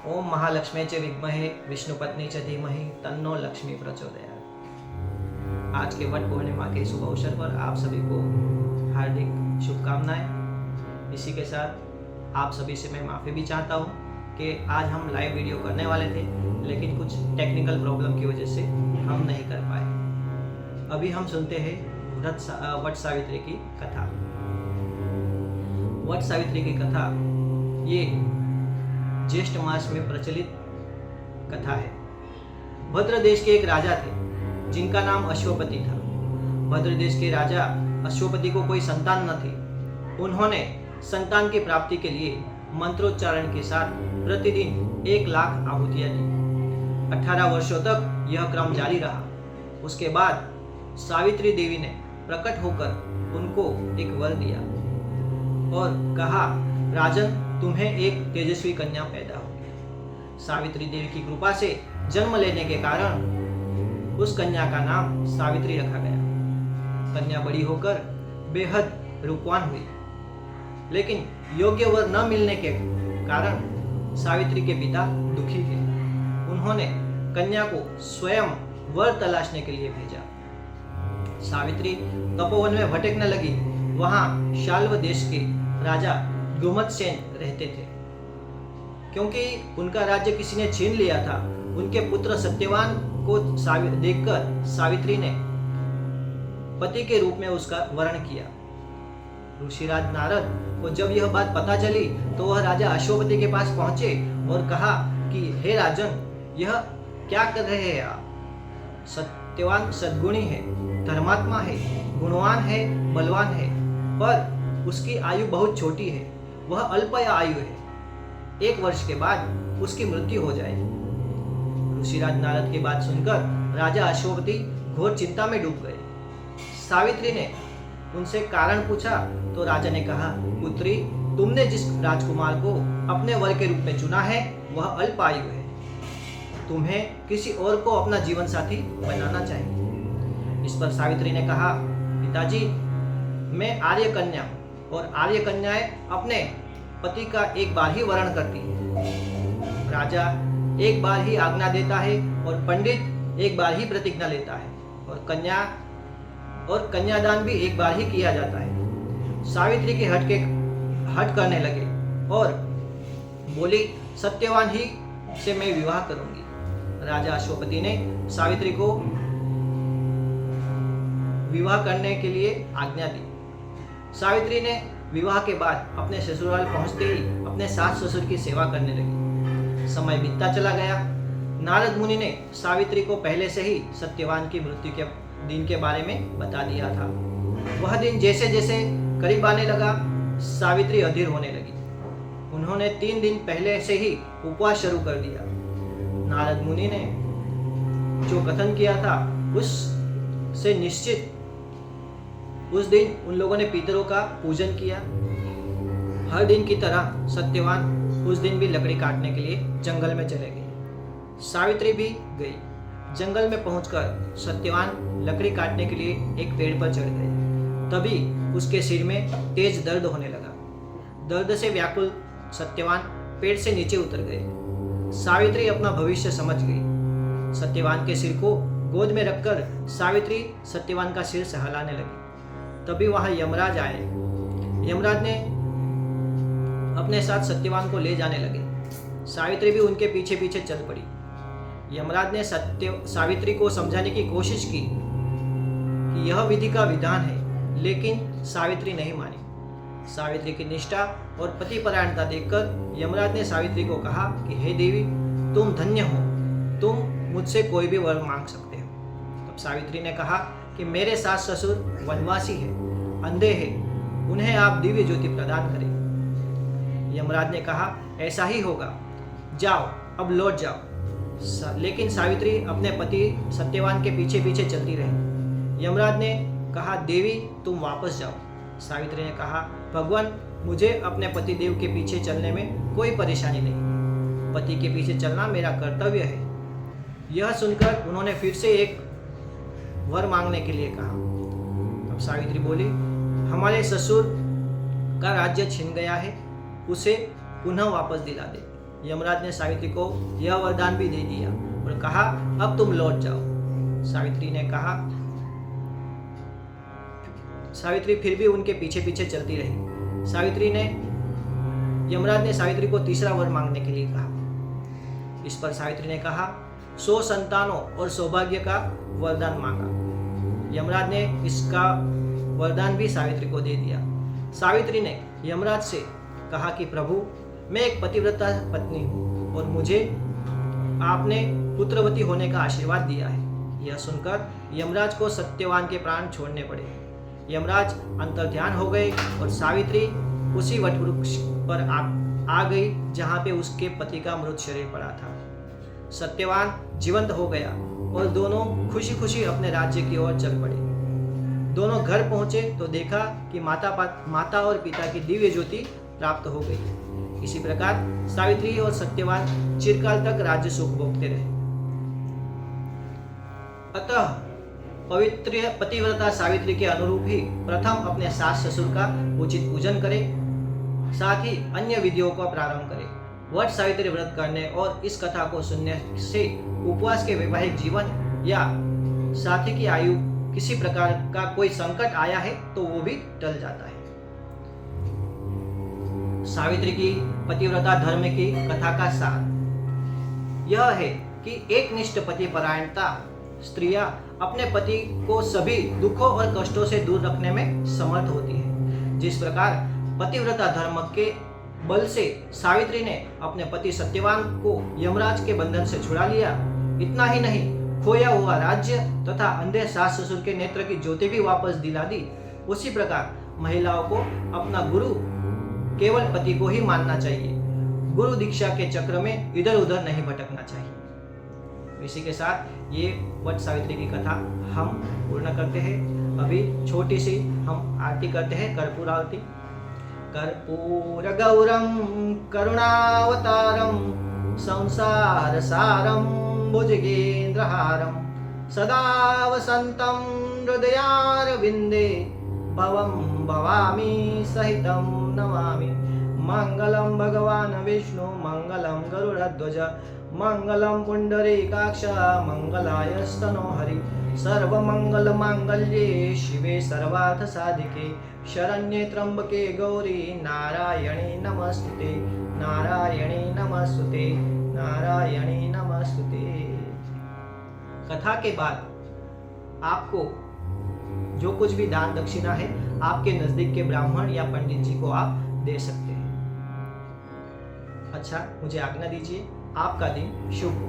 ओम महालक्ष्मी च विद्महे विष्णुपत्नी च धीमहि तन्नो लक्ष्मी प्रचोदयात्। आज के वट पूर्णिमा के शुभ अवसर पर आप सभी को हार्दिक शुभकामनाएं। इसी के साथ आप सभी से मैं माफ़ी भी चाहता हूं कि आज हम लाइव वीडियो करने वाले थे, लेकिन कुछ टेक्निकल प्रॉब्लम की वजह से हम नहीं कर पाए। अभी हम सुनते हैं वट सावित्री की कथा। वट सावित्री की कथा ये ज्येष्ठ मास में प्रचलित कथा है। भद्र देश के एक राजा थे जिनका नाम अश्वपति था। भद्र देश के राजा अश्वपति को कोई संतान न थी। उन्होंने संतान की प्राप्ति के लिए मंत्रोच्चारण के साथ प्रतिदिन 1,00,000 आहुतियां दी। 18 वर्षों तक यह क्रम जारी रहा। उसके बाद सावित्री देवी ने प्रकट होकर उनको एक वर दिया और कहा, राजन, तुम्हें एक तेजस्वी कन्या पैदा होगी। सावित्री देवी की कृपा से जन्म लेने के कारण उस कन्या का नाम सावित्री रखा गया। कन्या बड़ी होकर बेहद रूपवान हुई, लेकिन योग्य वर न मिलने के कारण सावित्री के पिता दुखी थे। उन्होंने कन्या को स्वयं वर तलाशने के लिए भेजा। सावित्री तपोवन में भटकने लगी। वहां शाल्व देश के राजा द्रुमदसेन रहते थे। क्योंकि उनका राज्य किसी ने छीन लिया था, उनके पुत्र सत्यवान को देखकर सावित्री ने पति के रूप में उसका वर्ण किया। ऋषिराज नारद को जब यह बात पता चली तो वह राजा अश्वपति के पास पहुंचे और कहा कि हे राजन, यह क्या कर रहे हैं आप? सत्यवान सद्गुणी है, धर्मात्मा है, गुणवान है, बलवान है, पर उसकी आयु बहुत छोटी है। वह अल्प आयु है। 1 वर्ष के बाद उसकी मृत्यु हो जाएगी। ऋषिराज नारद की बात सुनकर राजा अश्वपति घोर चिंता में डूब गए। सावित्री ने उनसे कारण पूछा तो राजा ने कहा, पुत्री, तुमने जिस राजकुमार को अपने वर के रूप में चुना है वह अल्प आयु है। तुम्हें किसी और को अपना जीवन साथी बनाना चाहिए। इस पर सावित्री ने कहा, पिताजी, मैं आर्य कन्या हूँ और आर्य कन्याएं अपने पति का एक बार ही वर्ण करती है। राजा एक बार ही आज्ञा देता है और पंडित एक बार ही प्रतिज्ञा लेता है और कन्यादान भी एक बार ही किया जाता है। सावित्री के हट करने लगे और बोली, सत्यवान ही से मैं विवाह करूंगी। राजा अश्वपति ने सावित्री को विवाह करने के लिए आज्ञा दी। सावित्री ने विवाह के बाद अपने ससुराल पहुंचते ही अपने सास ससुर की सेवा करने लगी। समय बीतता चला गया। नारद मुनि ने सावित्री को पहले से ही सत्यवान की मृत्यु के दिन के बारे में बता दिया था। वह दिन जैसे जैसे करीब आने लगा, सावित्री अधीर होने लगी। उन्होंने 3 दिन पहले से ही उपवास शुरू कर दिया। नारद मुनि ने जो कथन किया था उससे निश्चित उस दिन उन लोगों ने पितरों का पूजन किया। हर दिन की तरह सत्यवान उस दिन भी लकड़ी काटने के लिए जंगल में चले गए। सावित्री भी गई। जंगल में पहुंचकर सत्यवान लकड़ी काटने के लिए एक पेड़ पर चढ़ गए। तभी उसके सिर में तेज दर्द होने लगा। दर्द से व्याकुल सत्यवान पेड़ से नीचे उतर गए। सावित्री अपना भविष्य समझ गई। सत्यवान के सिर को गोद में रखकर सावित्री सत्यवान का सिर सहलाने लगी। तभी वहां यमराज आए। यमराज ने अपने साथ सत्यवान को ले जाने लगे। सावित्री भी उनके पीछे पीछे चल पड़ी। यमराज ने सावित्री को समझाने की कोशिश की कि यह विधि का विधान है, लेकिन सावित्री नहीं मानी। सावित्री की निष्ठा और पतिपरायणता देखकर यमराज ने सावित्री को कहा कि हे देवी, तुम धन्य हो, तुम मुझसे कोई भी वर मांग सकते हो। तब सावित्री ने कहा कि मेरे सास ससुर वनवासी है, अंधे हैं, उन्हें आप दिव्य ज्योति प्रदान करें। यमराज ने कहा, ऐसा ही होगा, जाओ, अब लौट जाओ। लेकिन सावित्री अपने पति सत्यवान के पीछे पीछे चलती रही। यमराज ने कहा, देवी, तुम वापस जाओ। सावित्री ने कहा, भगवान, मुझे अपने पति देव के पीछे चलने में कोई परेशानी नहीं। पति के पीछे चलना मेरा कर्तव्य है। यह सुनकर उन्होंने फिर से एक वर मांगने के लिए कहा। तब सावित्री बोली, हमारे ससुर का राज्य छिन गया है, उसे पुनः वापस दिला दे। यमराज ने सावित्री को यह वरदान भी दे दिया और कहा, अब तुम लौट जाओ। सावित्री फिर भी उनके पीछे पीछे चलती रही। यमराज ने सावित्री को तीसरा वर मांगने के लिए कहा। इस पर सावित्री ने कहा, 100 संतानों और सौभाग्य का वरदान मांगा। यमराज ने इसका वरदान भी सावित्री को दे दिया। सावित्री ने यमराज से कहा कि प्रभु, मैं एक पतिव्रता पत्नी हूँ और मुझे आपने पुत्रवती होने का आशीर्वाद दिया है। यह सुनकर यमराज को सत्यवान के प्राण छोड़ने पड़े। यमराज अंतर्ध्यान हो गए और सावित्री उसी वटवृक्ष पर आ गई जहाँ पे उसके पति का मृत शरीर पड़ा था। सत्यवान जीवंत हो गया और दोनों खुशी खुशी अपने राज्य की ओर चल पड़े। दोनों घर पहुंचे तो देखा कि माता और पिता की दिव्य ज्योति प्राप्त हो गई। इसी प्रकार सावित्री और सत्यवान चिरकाल तक राज्य सुख भोगते रहे। अतः पवित्र पतिव्रता सावित्री के अनुरूप ही प्रथम अपने सास ससुर का उचित पूजन करे, साथ ही अन्य विधियों का प्रारंभ करे। वट सावित्री व्रत करने और इस कथा को सुनने से उपवास के वैवाहिक जीवन या साथी की आयु किसी प्रकार का कोई संकट आया है तो वो भी टल जाता है। सावित्री की पतिव्रता धर्म की कथा का सार यह है कि एकनिष्ठ पतिपरायणता स्त्रियां अपने पति को सभी दुखों और कष्टों से दूर रखने में समर्थ होती है। जिस प्रकार पतिव्रता धर्म के बल से सावित्री ने अपने पति सत्यवान को यमराज के बंधन से छुड़ा लिया, इतना ही नहीं, खोया हुआ राज्य तथा अंधे सास ससुर के नेत्र की ज्योति भी वापस दिला दी। उसी प्रकार महिलाओं को अपना गुरु केवल पति को ही मानना चाहिए। गुरु दीक्षा के चक्र में इधर उधर नहीं भटकना चाहिए। इसी के साथ ये वट सावित्री की कथा हम पूर्ण करते हैं। अभी छोटी सी हम आरती करते हैं, कर्पूर आरती। कर्पूर गौरम करुणावतारम संसार सारम भुजगेन्द्रहारम सदा वसंतम हृदयारविंदे भवं भवामी सहितं नमामि। मंगलम भगवान विष्णु मंगलम गरुड़ध्वज मंगलम पुंडरीकाक्ष मंगलायस्तनो हरि। सर्वमंगल मांगल्ये शिवे सर्वार्थ साधिके शरण्ये त्र्यंबके गौरी नारायणी नमस्तुते नारायणी नमस्तुते नारायणी नमस्तुते। कथा के बाद आपको जो कुछ भी दान दक्षिणा है आपके नजदीक के ब्राह्मण या पंडित जी को आप दे सकते हैं। अच्छा, मुझे आज्ञा दीजिए। आपका दिन शुभ हो।